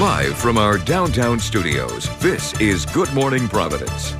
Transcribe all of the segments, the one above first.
Live from our downtown studios, this is Good Morning Providence.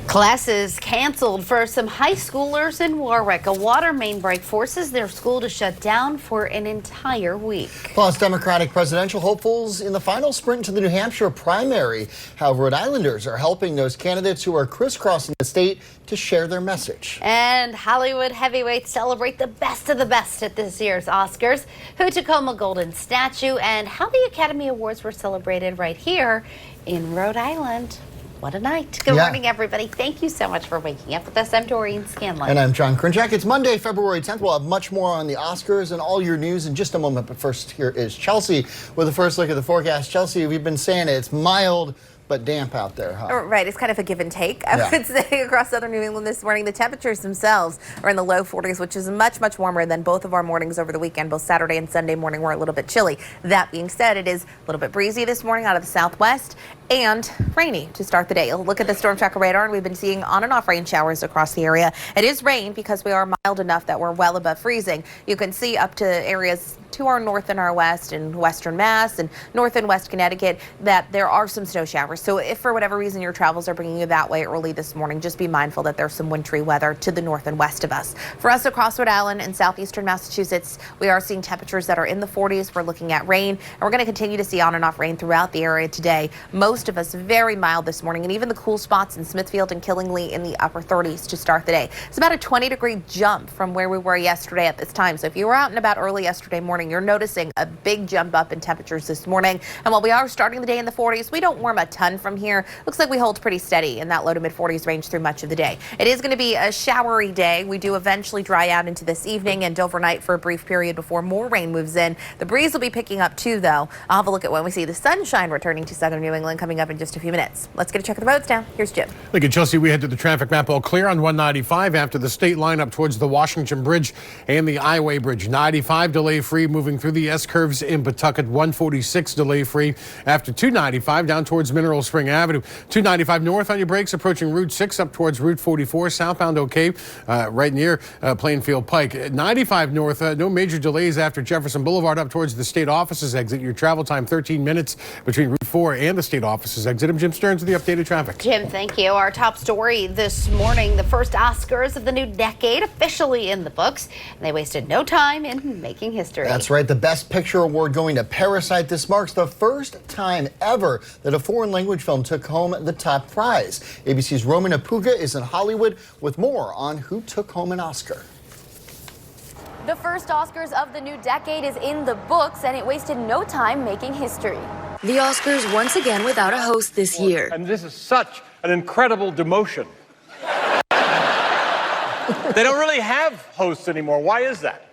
Classes canceled for some high schoolers in Warwick. A water main break forces their school to shut down for an entire week. Plus, Democratic presidential hopefuls in the final sprint to the New Hampshire primary. How Rhode Islanders are helping those candidates who are crisscrossing the state to share their message. And Hollywood heavyweights celebrate the best of the best at this year's Oscars. Who took home a golden statue and how the Academy Awards were celebrated right here in Rhode Island. What a night. Good morning, everybody. Thank you so much for waking up with us. I'm Doreen Scanlon. And I'm John Krinjak. It's Monday, February 10th. We'll have much more on the Oscars and all your news in just a moment. But first, here is Chelsea with the first look at the forecast. Chelsea, we've been saying it's mild but damp out there, huh? Right, it's kind of a give and take, I would say, across southern New England this morning. The temperatures themselves are in the low 40s, which is much, much warmer than both of our mornings over the weekend. Both Saturday and Sunday morning were a little bit chilly. That being said, it is a little bit breezy this morning out of the southwest and rainy to start the day. Look at the storm tracker radar, and we've been seeing on and off rain showers across the area. It is rain because we are mild enough that we're well above freezing. You can see up to areas to our north and our west in western Mass and north and west Connecticut that there are some snow showers. So if for whatever reason your travels are bringing you that way early this morning, just be mindful that there's some wintry weather to the north and west of us. For us across Rhode Island and southeastern Massachusetts, we are seeing temperatures that are in the 40s. We're looking at rain, and we're going to continue to see on and off rain throughout the area today. Most of us very mild this morning, and even the cool spots in Smithfield and Killingly in the upper 30s to start the day. It's about a 20-degree jump from where we were yesterday at this time. So if you were out and about early yesterday morning, you're noticing a big jump up in temperatures this morning. And while we are starting the day in the 40s, we don't warm a ton from here. Looks like we hold pretty steady in that low to mid 40s range through much of the day. It is going to be a showery day. We do eventually dry out into this evening and overnight for a brief period before more rain moves in. The breeze will be picking up too, though. I'll have a look at when we see the sunshine returning to southern New England coming up in just a few minutes. Let's get a check of the roads now. Here's Jim. Look at Chelsea. We head to the traffic map. All clear on 195 after the state line up towards the Washington Bridge and the Highway Bridge. 95 delay free moving through the S-curves in Pawtucket. 146 delay free after 295 down towards Mineral Spring Avenue. 295 north on your brakes approaching Route 6 up towards Route 44. Southbound okay right near Plainfield Pike. 95 north, no major delays after Jefferson Boulevard up towards the state offices exit. Your travel time 13 minutes between Route 4 and the state offices exit. I'm Jim Stearns with the updated traffic. Jim, thank you. Our top story this morning, the first Oscars of the new decade officially in the books. And they wasted no time in making history. That's right. The Best Picture award going to Parasite. This marks the first time ever that a foreign language film took home the top prize. ABC's Romina Puga is in Hollywood with more on who took home an Oscar. The first Oscars of the new decade is in the books, and it wasted no time making history. The Oscars once again without a host this year. And this is such an incredible demotion. They don't really have hosts anymore. Why is that?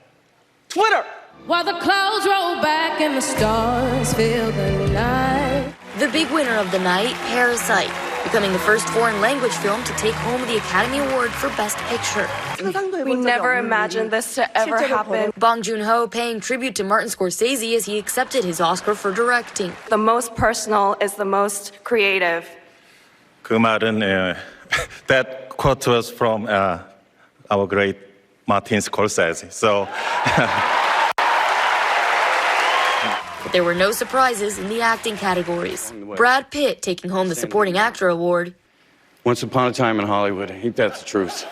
Twitter! While the clouds roll back and the stars fill the night. The big winner of the night, Parasite, becoming the first foreign language film to take home the Academy Award for Best Picture. We never imagined this to ever happen. Bong Joon-ho paying tribute to Martin Scorsese as he accepted his Oscar for directing. The most personal is the most creative. 그 말은 that quote was from our great Martin Scorsese. So. But there were no surprises in the acting categories. Brad Pitt taking home the Supporting Actor Award. Once upon a time in Hollywood, ain't that the truth?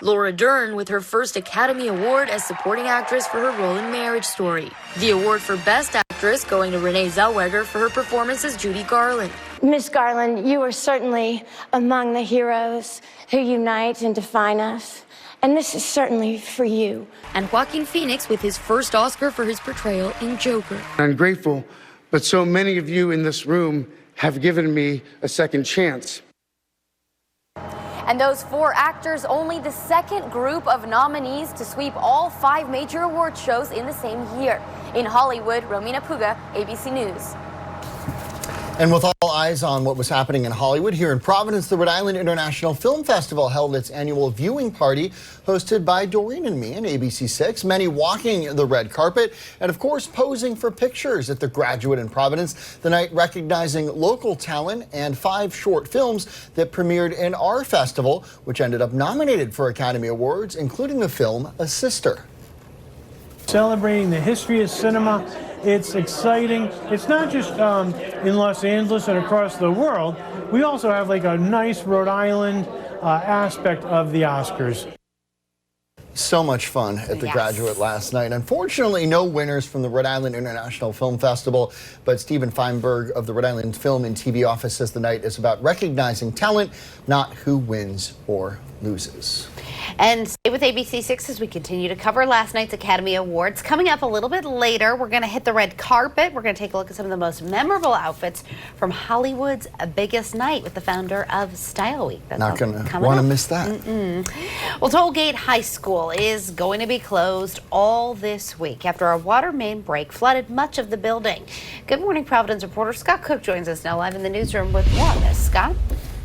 Laura Dern with her first Academy Award as Supporting Actress for her role in Marriage Story. The award for Best Actress going to Renee Zellweger for her performance as Judy Garland. Miss Garland, you are certainly among the heroes who unite and define us. And this is certainly for you. And Joaquin Phoenix with his first Oscar for his portrayal in Joker. I'm grateful, but so many of you in this room have given me a second chance. And those four actors, only the second group of nominees to sweep all 5 major award shows in the same year. In Hollywood, Romina Puga, ABC News. And with all eyes on what was happening in Hollywood, here in Providence, the Rhode Island International Film Festival held its annual viewing party hosted by Doreen and me and ABC6. Many walking the red carpet and, of course, posing for pictures at the Graduate in Providence. The night recognizing local talent and 5 short films that premiered in our festival, which ended up nominated for Academy Awards, including the film A Sister. Celebrating the history of cinema. It's exciting. It's not just in Los Angeles and across the world. We also have like a nice Rhode Island aspect of the Oscars. So much fun at the Graduate last night. Unfortunately, no winners from the Rhode Island International Film Festival, but Stephen Feinberg of the Rhode Island Film and TV office says the night is about recognizing talent, not who wins or loses. And stay with ABC6 as we continue to cover last night's Academy Awards. Coming up a little bit later, we're going to hit the red carpet. We're going to take a look at some of the most memorable outfits from Hollywood's biggest night with the founder of Style Week. That's not going to want to miss that. Well, Tollgate High School is going to be closed all this week after a water main break flooded much of the building. Good morning, Providence reporter Scott Cook joins us now live in the newsroom with more on this. Scott?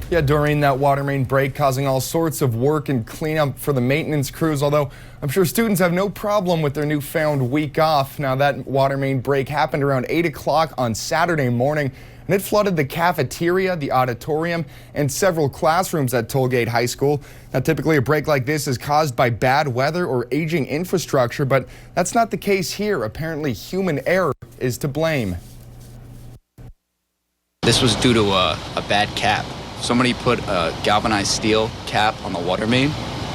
Yeah, Doreen, that water main break causing all sorts of work and cleanup for the maintenance crews, although I'm sure students have no problem with their newfound week off. Now, that water main break happened around 8 o'clock on Saturday morning, and it flooded the cafeteria, the auditorium, and several classrooms at Tollgate High School. Now, typically a break like this is caused by bad weather or aging infrastructure, but that's not the case here. Apparently, human error is to blame. This was due to a bad cap. Somebody put a galvanized steel cap on the water main,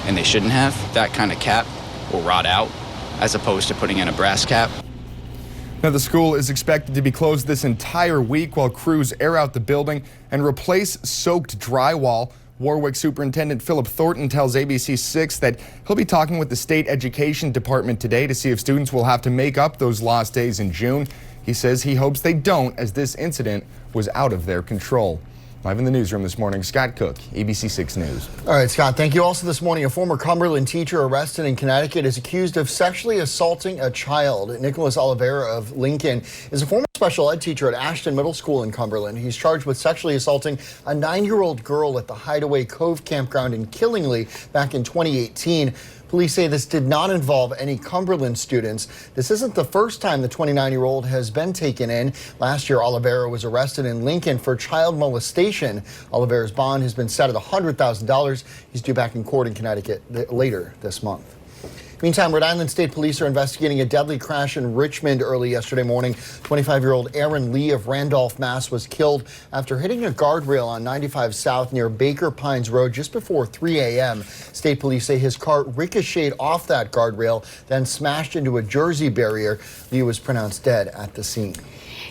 and they shouldn't have. That kind of cap will rot out, as opposed to putting in a brass cap. Now, the school is expected to be closed this entire week while crews air out the building and replace soaked drywall. Warwick Superintendent Philip Thornton tells ABC6 that he'll be talking with the state education department today to see if students will have to make up those lost days in June. He says he hopes they don't, as this incident was out of their control. Live in the newsroom this morning, Scott Cook, ABC6 News. All right, Scott, thank you. Also this morning, a former Cumberland teacher arrested in Connecticut is accused of sexually assaulting a child. Nicholas Oliveira of Lincoln is a former special ed teacher at Ashton Middle School in Cumberland. He's charged with sexually assaulting a 9-year-old girl at the Hideaway Cove campground in Killingly back in 2018. Police say this did not involve any Cumberland students. This isn't the first time the 29-year-old has been taken in. Last year, Oliveira was arrested in Lincoln for child molestation. Oliveira's bond has been set at $100,000. He's due back in court in Connecticut later this month. Meantime, Rhode Island State Police are investigating a deadly crash in Richmond early yesterday morning. 25-year-old Aaron Lee of Randolph, Mass. was killed after hitting a guardrail on 95 South near Baker Pines Road just before 3 a.m. State police say his car ricocheted off that guardrail, then smashed into a Jersey barrier. Lee was pronounced dead at the scene.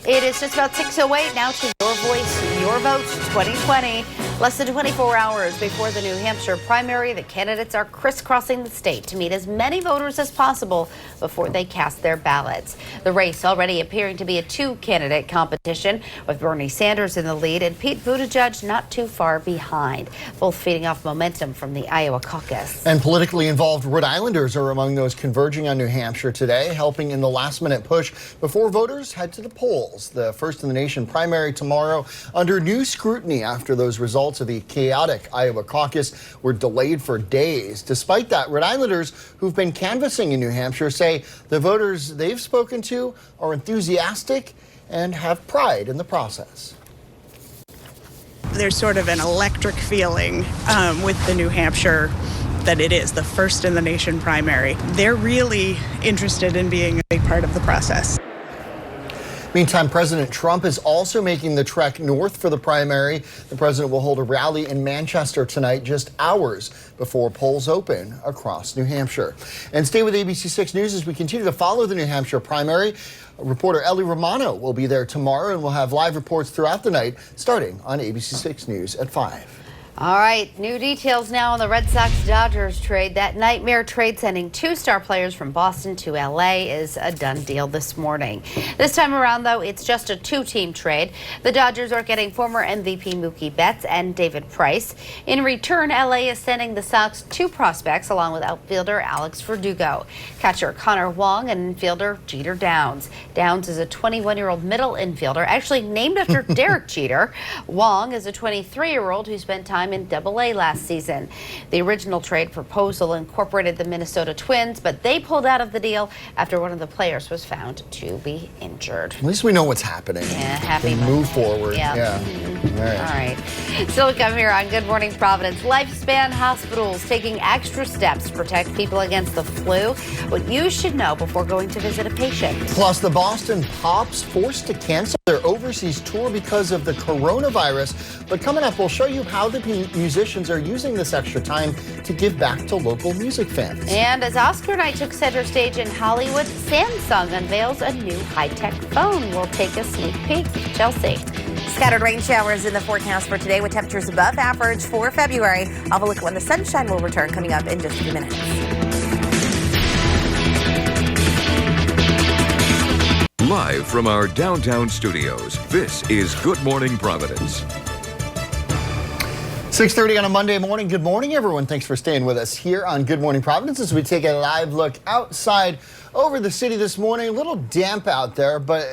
It is just about 6:08 now to Your Voice, Your Vote 2020. Less than 24 hours before the New Hampshire primary, the candidates are crisscrossing the state to meet as many voters as possible before they cast their ballots. The race already appearing to be a two-candidate competition, with Bernie Sanders in the lead and Pete Buttigieg not too far behind, both feeding off momentum from the Iowa caucus. And politically involved Rhode Islanders are among those converging on New Hampshire today, helping in the last-minute push before voters head to the polls. The first in the nation primary tomorrow under new scrutiny after those results of the chaotic Iowa caucus were delayed for days. Despite that, Rhode Islanders who've been canvassing in New Hampshire say the voters they've spoken to are enthusiastic and have pride in the process. There's sort of an electric feeling with the New Hampshire that it is the first in the nation primary. They're really interested in being a big part of the process. Meantime, President Trump is also making the trek north for the primary. The president will hold a rally in Manchester tonight, just hours before polls open across New Hampshire. And stay with ABC6 News as we continue to follow the New Hampshire primary. Reporter Ellie Romano will be there tomorrow, and we'll have live reports throughout the night, starting on ABC6 News at 5. All right, new details now on the Red Sox-Dodgers trade. That nightmare trade sending 2 star players from Boston to L.A. is a done deal this morning. This time around, though, it's just a 2-team trade. The Dodgers are getting former MVP Mookie Betts and David Price. In return, L.A. is sending the Sox 2 prospects along with outfielder Alex Verdugo, catcher Connor Wong, and infielder Jeter Downs. Downs is a 21-year-old middle infielder, actually named after Derek Jeter. Wong is a 23-year-old who spent time time in AA last season. The original trade proposal incorporated the Minnesota Twins, but they pulled out of the deal after one of the players was found to be injured. At least we know what's happening. Yeah, happy Monday. Move forward. Yeah. All right. Still to come here on Good Morning Providence. Lifespan hospitals taking extra steps to protect people against the flu. What you should know before going to visit a patient. Plus, the Boston Pops forced to cancel their overseas tour because of the coronavirus. But coming up, we'll show you how the musicians are using this extra time to give back to local music fans. And as Oscar night took center stage in Hollywood, Samsung unveils a new high-tech phone. We'll take a sneak peek. Chelsea. Scattered rain showers in the forecast for today with temperatures above average for February. I'll have a look at when the sunshine will return coming up in just a few minutes. Live from our downtown studios, this is Good Morning Providence. 6:30 on a Monday morning. Good morning, everyone. Thanks for staying with us here on Good Morning Providence as we take a live look outside over the city this morning. A little damp out there, but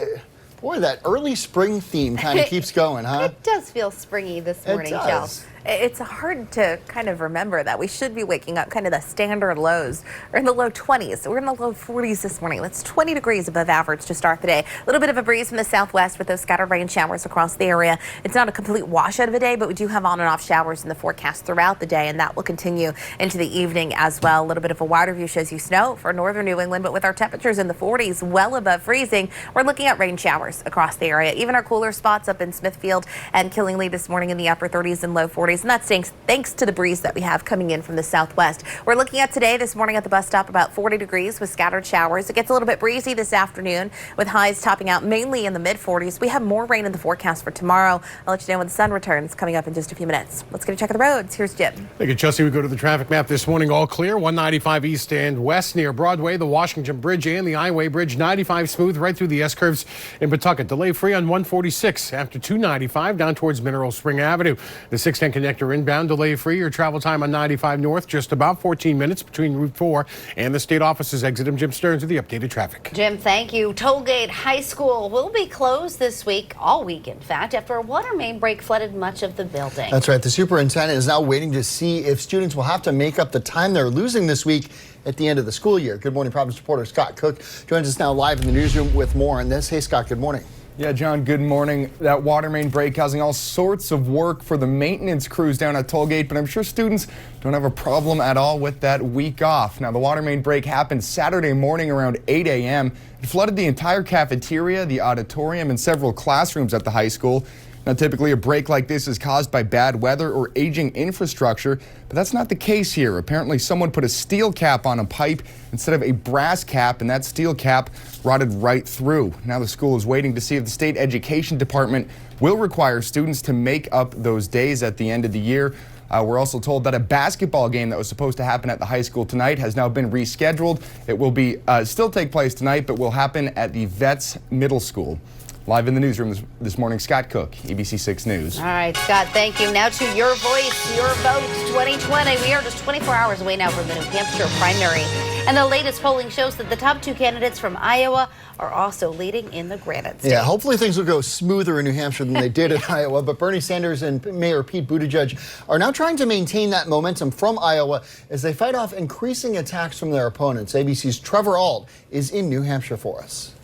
boy, that early spring theme kind of keeps going, huh? It does feel springy this morning, Chelsea. It's hard to kind of remember that. We should be waking up kind of the standard lows. We're in the low 20s. We're in the low 40s this morning. That's 20 degrees above average to start the day. A little bit of a breeze from the southwest with those scattered rain showers across the area. It's not a complete washout of a day, but we do have on and off showers in the forecast throughout the day, and that will continue into the evening as well. A little bit of a wider view shows you snow for northern New England, but with our temperatures in the 40s, well above freezing, we're looking at rain showers across the area. Even our cooler spots up in Smithfield and Killingly this morning in the upper 30s and low 40s, and that's thanks to the breeze that we have coming in from the southwest. We're looking at today, this morning at the bus stop, about 40 degrees with scattered showers. It gets a little bit breezy this afternoon with highs topping out mainly in the mid-40s. We have more rain in the forecast for tomorrow. I'll let you know when the sun returns coming up in just a few minutes. Let's get a check of the roads. Here's Jim. Thank you, Chelsea. We go to the traffic map this morning. All clear. 195 east and west near Broadway, the Washington Bridge and the Highway Bridge. 95 smooth right through the S-curves in Pawtucket. Delay free on 146 after 295 down towards Mineral Spring Avenue. The 610 connector inbound delay free. Your travel time on 95 north just about 14 minutes between Route 4 and the state offices exit. I'm Jim Stearns with the updated traffic. Jim, thank you. Tollgate High School will be closed this week, all week in fact, after a water main break flooded much of the building. That's right. The superintendent is now waiting to see if students will have to make up the time they're losing this week at the end of the school year. Good Morning Providence reporter Scott Cook joins us now live in the newsroom with more on this. Hey, Scott, good morning. Yeah, John, good morning. That water main break causing all sorts of work for the maintenance crews down at Tollgate, but I'm sure students don't have a problem at all with that week off. Now, the water main break happened Saturday morning around 8 a.m. It flooded the entire cafeteria, the auditorium, and several classrooms at the high school. Now, typically a break like this is caused by bad weather or aging infrastructure, but that's not the case here. Apparently, someone put a steel cap on a pipe instead of a brass cap, and that steel cap rotted right through. Now the school is waiting to see if the state education department will require students to make up those days at the end of the year. We're also told that a basketball game that was supposed to happen at the high school tonight has now been rescheduled. It will be still take place tonight, but will happen at the Vets Middle School. Live in the newsroom this morning, Scott Cook, ABC 6 News. All right, Scott, thank you. Now to Your Voice, Your Vote 2020. We are just 24 hours away now from the New Hampshire primary. And the latest polling shows that the top two candidates from Iowa are also leading in the Granite State. Yeah, hopefully things will go smoother in New Hampshire than they did in Iowa. But Bernie Sanders and Mayor Pete Buttigieg are now trying to maintain that momentum from Iowa as they fight off increasing attacks from their opponents. ABC's Trevor Ault is in New Hampshire for us.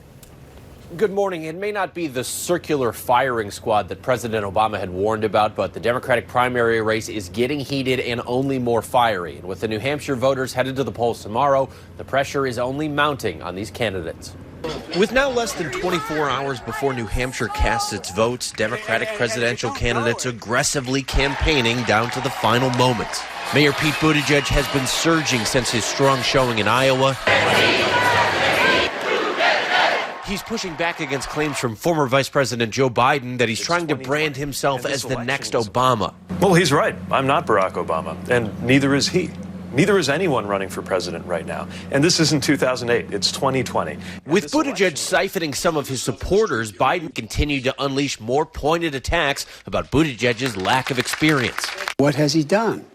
Good morning. It may not be the circular firing squad that President Obama had warned about, but the Democratic primary race is getting heated and only more fiery. And with the New Hampshire voters headed to the polls tomorrow, the pressure is only mounting on these candidates. With now less than 24 hours before New Hampshire casts its votes, Democratic presidential candidates aggressively campaigning down to the final moments. Mayor Pete Buttigieg has been surging since his strong showing in Iowa. He's pushing back against claims from former Vice President Joe Biden that he's trying to brand himself as the next Obama. Well, he's right. I'm not Barack Obama, and neither is he. Neither is anyone running for president right now. And this isn't 2008, it's 2020. With Buttigieg siphoning some of his supporters, Biden continued to unleash more pointed attacks about Buttigieg's lack of experience. What has he done?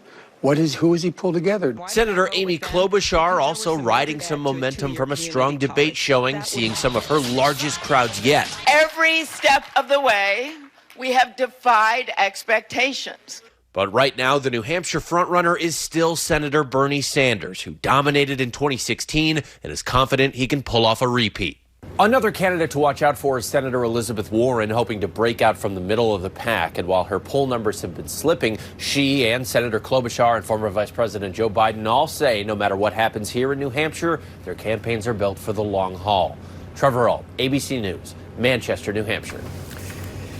Who has he pulled together? Senator Amy Klobuchar also riding some momentum from a strong debate showing, seeing some of her largest crowds yet. Every step of the way, we have defied expectations. But right now, the New Hampshire frontrunner is still Senator Bernie Sanders, who dominated in 2016 and is confident he can pull off a repeat. Another candidate to watch out for is Senator Elizabeth Warren, hoping to break out from the middle of the pack. And while her poll numbers have been slipping, she and Senator Klobuchar and former Vice President Joe Biden all say no matter what happens here in New Hampshire, their campaigns are built for the long haul. Trevor Ault, ABC News, Manchester, New Hampshire.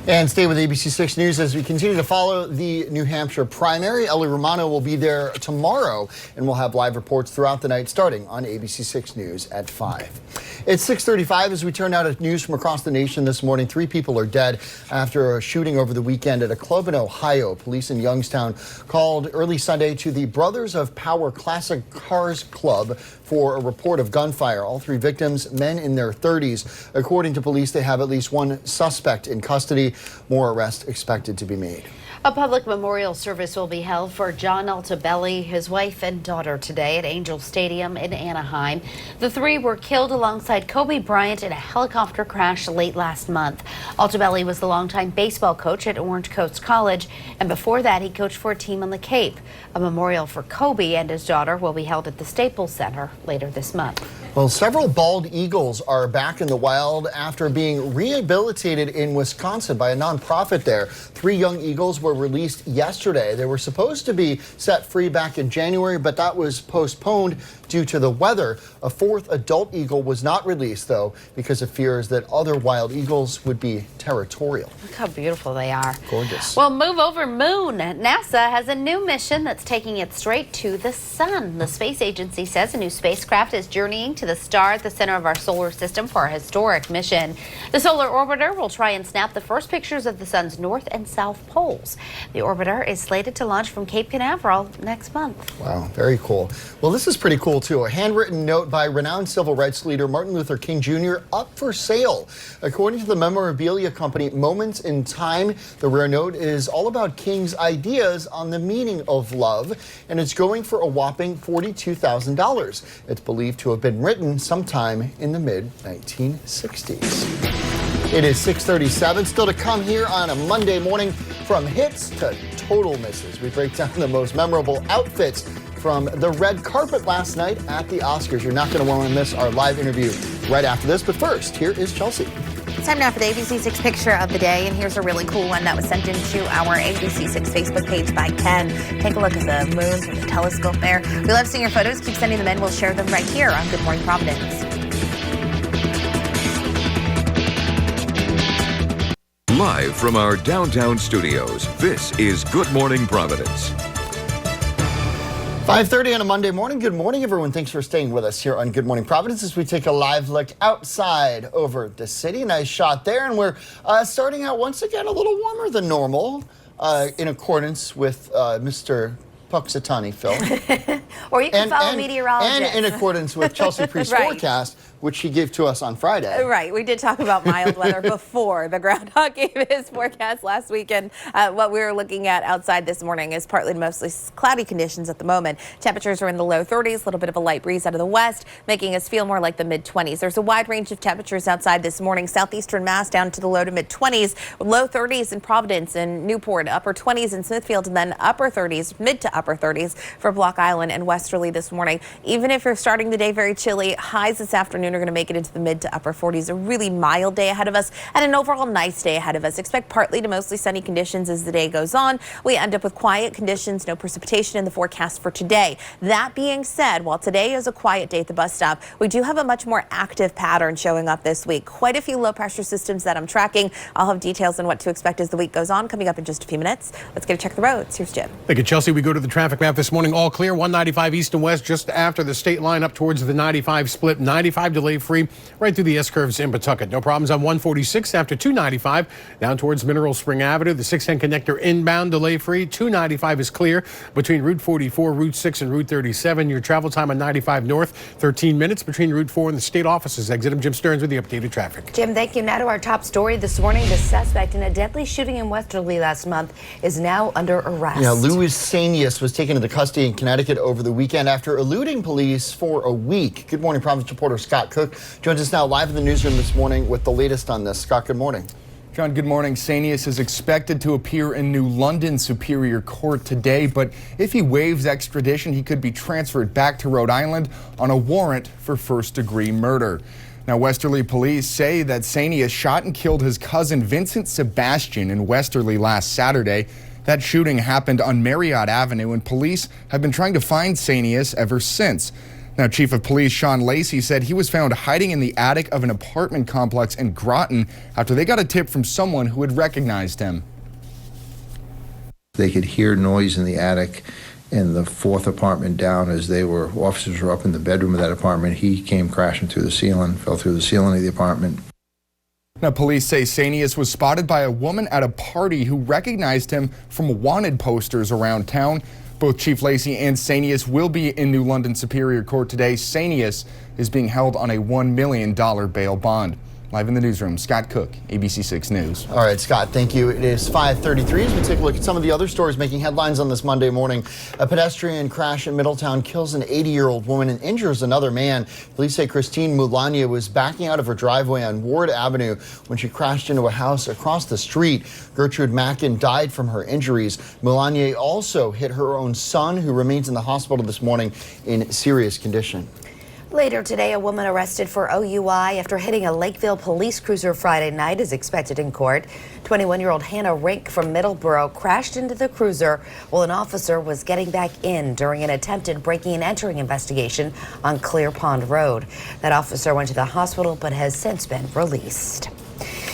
And stay with ABC6 News as we continue to follow the New Hampshire primary. Ellie Romano will be there tomorrow, and we'll have live reports throughout the night starting on ABC6 News at 5. It's 6:35 as we turn now to news from across the nation this morning. 3 people are dead after a shooting over the weekend at a club in Ohio. Police in Youngstown called early Sunday to the Brothers of Power Classic Cars Club for a report of gunfire. All 3 victims, men in their 30s. According to police, they have at least 1 suspect in custody. More arrests expected to be made. A public memorial service will be held for John Altobelli, his wife and daughter today at Angel Stadium in Anaheim. The 3 were killed alongside Kobe Bryant in a helicopter crash late last month. Altobelli was the longtime baseball coach at Orange Coast College, and before that he coached for a team on the Cape. A memorial for Kobe and his daughter will be held at the Staples Center later this month. Well, several bald eagles are back in the wild after being rehabilitated in Wisconsin by a nonprofit there. 3 young eagles were released yesterday. They were supposed to be set free back in January, but that was postponed due to the weather. A 4th adult eagle was not released, though, because of fears that other wild eagles would be territorial. Look how beautiful they are. Gorgeous. Well, move over moon. NASA has a new mission that's taking it straight to the sun. The space agency says a new spacecraft is journeying to the star at the center of our solar system for a historic mission. The solar orbiter will try and snap the first pictures of the sun's north and south poles. The orbiter is slated to launch from Cape Canaveral next month. Wow, very cool. Well, this is pretty cool, too. A handwritten note by renowned civil rights leader Martin Luther King Jr. up for sale. According to the memorabilia company Moments in Time, the rare note is all about King's ideas on the meaning of love, and it's going for a whopping $42,000. It's believed to have been written sometime in the mid-1960s. It is 6:37, still to come here on a Monday morning. From hits to total misses, we break down the most memorable outfits from the red carpet last night at the Oscars. You're not going to want to miss our live interview right after this, but first, here is Chelsea. It's time now for the ABC6 picture of the day, and here's a really cool one that was sent into our ABC6 Facebook page by Ken. Take a look at the moon from the telescope there. We love seeing your photos. Keep sending them in. We'll share them right here on Good Morning Providence. Live from our downtown studios, this is Good Morning Providence. 5:30 on a Monday morning. Good morning, everyone. Thanks for staying with us here on Good Morning Providence as we take a live look outside over the city. Nice shot there. And we're starting out once again a little warmer than normal in accordance with Mr. Puxatani, Phil. Or you can follow meteorologists. And in accordance with Chelsea Priest's Right. forecast, which he gave to us on Friday. Right. We did talk about mild weather before the groundhog gave his forecast last weekend. What we're looking at outside this morning is partly to mostly cloudy conditions at the moment. Temperatures are in the low 30s, a little bit of a light breeze out of the west, making us feel more like the mid-20s. There's a wide range of temperatures outside this morning. Southeastern Mass down to the low to mid-20s, low 30s in Providence and Newport, upper 20s in Smithfield, and then upper 30s, mid to upper 30s for Block Island and Westerly this morning. Even if you're starting the day very chilly, highs this afternoon are going to make it into the mid to upper 40s. A really mild day ahead of us and an overall nice day ahead of us. Expect partly to mostly sunny conditions as the day goes on. We end up with quiet conditions, no precipitation in the forecast for today. That being said, while today is a quiet day at the bus stop, we do have a much more active pattern showing up this week. Quite a few low pressure systems that I'm tracking. I'll have details on what to expect as the week goes on coming up in just a few minutes. Let's get a check the roads. Here's Jim. Thank you, Chelsea. We go to the traffic map this morning. All clear, 195 east and west just after the state line up towards the 95 split. 95 delay free right through the S-curves in Pawtucket. No problems on 146 after 295 down towards Mineral Spring Avenue. The 610 connector inbound delay free. 295 is clear between Route 44, Route 6, and Route 37. Your travel time on 95 north, 13 minutes between Route 4 and the state offices. Exit. I'm Jim Stearns with the updated traffic. Jim, thank you. Now to our top story this morning. The suspect in a deadly shooting in Westerly last month is now under arrest. Yeah, Louis Sanius was taken into custody in Connecticut over the weekend after eluding police for a week. Good morning, Providence reporter Scott Cook joins us now live in the newsroom this morning with the latest on this. Scott, good morning. John, good morning. Sanius is expected to appear in New London Superior Court today, but if he waives extradition, he could be transferred back to Rhode Island on a warrant for first-degree murder. Now, Westerly police say that Sanius shot and killed his cousin Vincent Sebastian in Westerly last Saturday. That shooting happened on Marriott Avenue, and police have been trying to find Sanius ever since. Now, Chief of Police Sean Lacey said he was found hiding in the attic of an apartment complex in Groton after they got a tip from someone who had recognized him. They could hear noise in the attic in the fourth apartment down as officers were up in the bedroom of that apartment. He came crashing through the ceiling, fell through the ceiling of the apartment. Now, police say Sanius was spotted by a woman at a party who recognized him from wanted posters around town. Both Chief Lacey and Sanius will be in New London Superior Court today. Sanius is being held on a $1 million bail bond. Live in the newsroom, Scott Cook, ABC 6 News. All right, Scott, thank you. It is 5:33 as we take a look at some of the other stories making headlines on this Monday morning. A pedestrian crash in Middletown kills an 80-year-old woman and injures another man. Police say Christine Moulania was backing out of her driveway on Ward Avenue when she crashed into a house across the street. Gertrude Mackin died from her injuries. Moulania also hit her own son, who remains in the hospital this morning in serious condition. Later today, a woman arrested for OUI after hitting a Lakeville police cruiser Friday night is expected in court. 21-year-old Hannah Rink from Middleborough crashed into the cruiser while an officer was getting back in during an attempted breaking and entering investigation on Clear Pond Road. That officer went to the hospital but has since been released.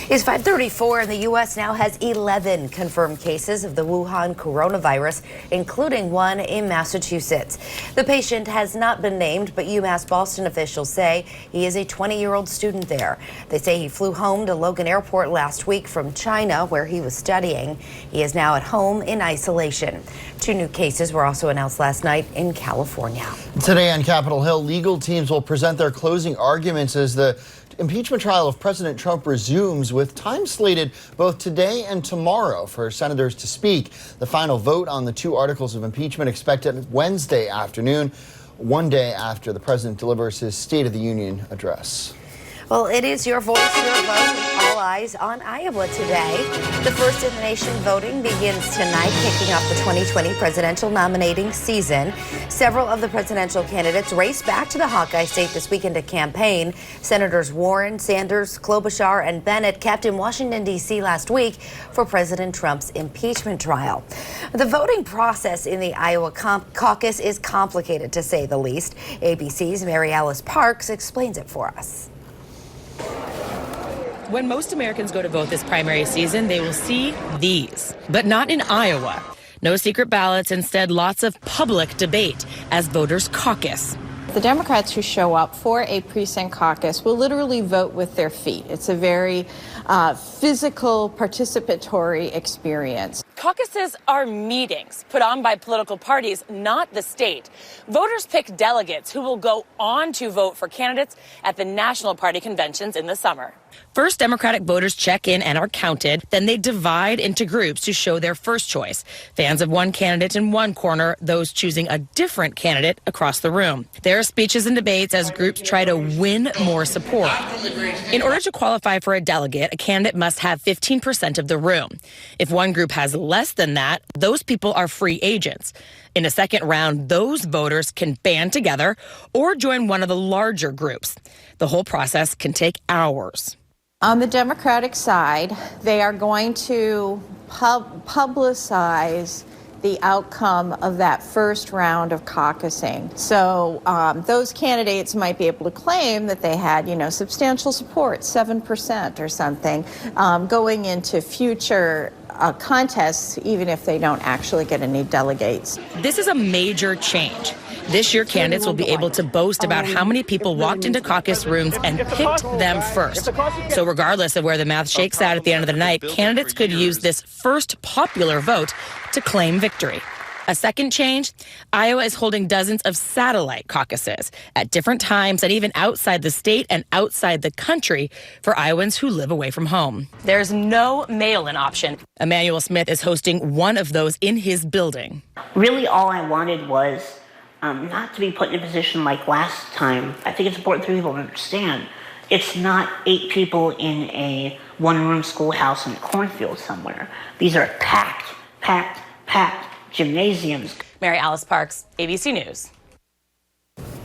It's 5:34 and the U.S. now has 11 confirmed cases of the Wuhan coronavirus, including one in Massachusetts. The patient has not been named, but UMass Boston officials say he is a 20-year-old student there. They say he flew home to Logan Airport last week from China, where he was studying. He is now at home in isolation. 2 new cases were also announced last night in California. Today on Capitol Hill, legal teams will present their closing arguments as the impeachment trial of President Trump resumes, with time slated both today and tomorrow for senators to speak. The final vote on the 2 articles of impeachment expected Wednesday afternoon, one day after the president delivers his State of the Union address. Well, it is your voice, your vote. All eyes on Iowa today. The first in the nation voting begins tonight, kicking off the 2020 presidential nominating season. Several of the presidential candidates race back to the Hawkeye State this weekend to campaign. Senators Warren, Sanders, Klobuchar, and Bennett camped in Washington, D.C. last week for President Trump's impeachment trial. The voting process in the Iowa caucus is complicated, to say the least. ABC's Mary Alice Parks explains it for us. When most Americans go to vote this primary season, they will see these, but not in Iowa. No secret ballots, instead lots of public debate as voters caucus. The Democrats who show up for a precinct caucus will literally vote with their feet. It's a very physical, participatory experience. Caucuses are meetings put on by political parties, not the state. Voters pick delegates who will go on to vote for candidates at the national party conventions in the summer. First, Democratic voters check in and are counted. Then they divide into groups to show their first choice. Fans of one candidate in one corner, those choosing a different candidate across the room. There are speeches and debates as groups try to win more support. In order to qualify for a delegate, a candidate must have 15% of the room. If one group has less than that, those people are free agents. In a second round, those voters can band together or join one of the larger groups. The whole process can take hours. On the Democratic side, they are going to publicize the outcome of that first round of caucusing. So those candidates might be able to claim that they had, substantial support, 7% or something, going into future contests, even if they don't actually get any delegates. This is a major change. This year, candidates will be able to boast about how many people walked into caucus rooms and picked them first. So regardless of where the math shakes out at the end of the night, candidates could use this first popular vote to claim victory. A second change, Iowa is holding dozens of satellite caucuses at different times and even outside the state and outside the country for Iowans who live away from home. There's no mail-in option. Emmanuel Smith is hosting one of those in his building. Really, all I wanted was not to be put in a position like last time. I think it's important for people to understand It's not 8 people in a one-room schoolhouse in a cornfield somewhere. These are packed gymnasiums. Mary Alice Parks, ABC News.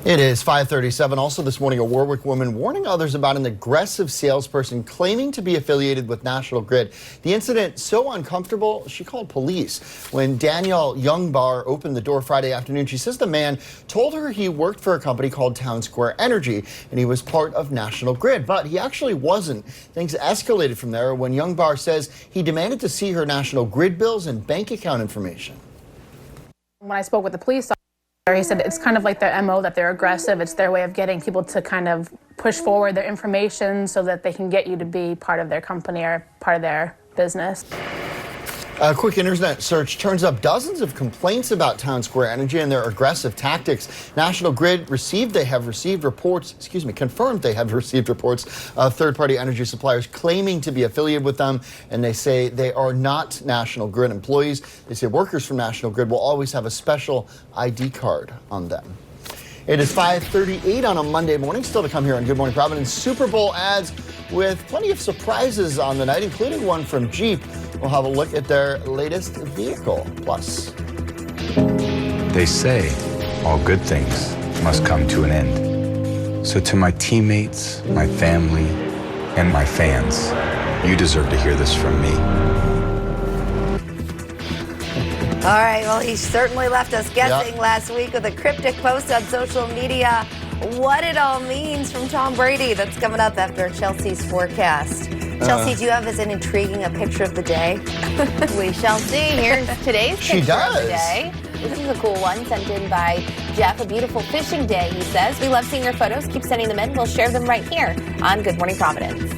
It is 5:37. Also this morning, a Warwick woman warning others about an aggressive salesperson claiming to be affiliated with National Grid. The incident so uncomfortable, she called police. When Danielle Youngbar opened the door Friday afternoon, she says the man told her he worked for a company called Town Square Energy and he was part of National Grid, but he actually wasn't. Things escalated from there when Youngbar says he demanded to see her National Grid bills and bank account information. When I spoke with the police officer, he said it's kind of like their MO, that they're aggressive. It's their way of getting people to kind of push forward their information so that they can get you to be part of their company or part of their business. A quick internet search turns up dozens of complaints about Town Square Energy and their aggressive tactics. National Grid confirmed they have received reports of third-party energy suppliers claiming to be affiliated with them, and they say they are not National Grid employees. They say workers from National Grid will always have a special ID card on them. It is 5:38 on a Monday morning. Still to come here on Good Morning Providence. Super Bowl ads with plenty of surprises on the night, including one from Jeep. We'll have a look at their latest vehicle. Plus, they say all good things must come to an end. So to my teammates, my family, and my fans, you deserve to hear this from me. All right, well, he certainly left us guessing last week with a cryptic post on social media. What it all means from Tom Brady. That's coming up after Chelsea's forecast. Chelsea, do you have as an intriguing a picture of the day? We shall see. Here's today's picture of the day. This is a cool one sent in by Jeff. A beautiful fishing day, he says. We love seeing your photos. Keep sending them in. We'll share them right here on Good Morning Providence.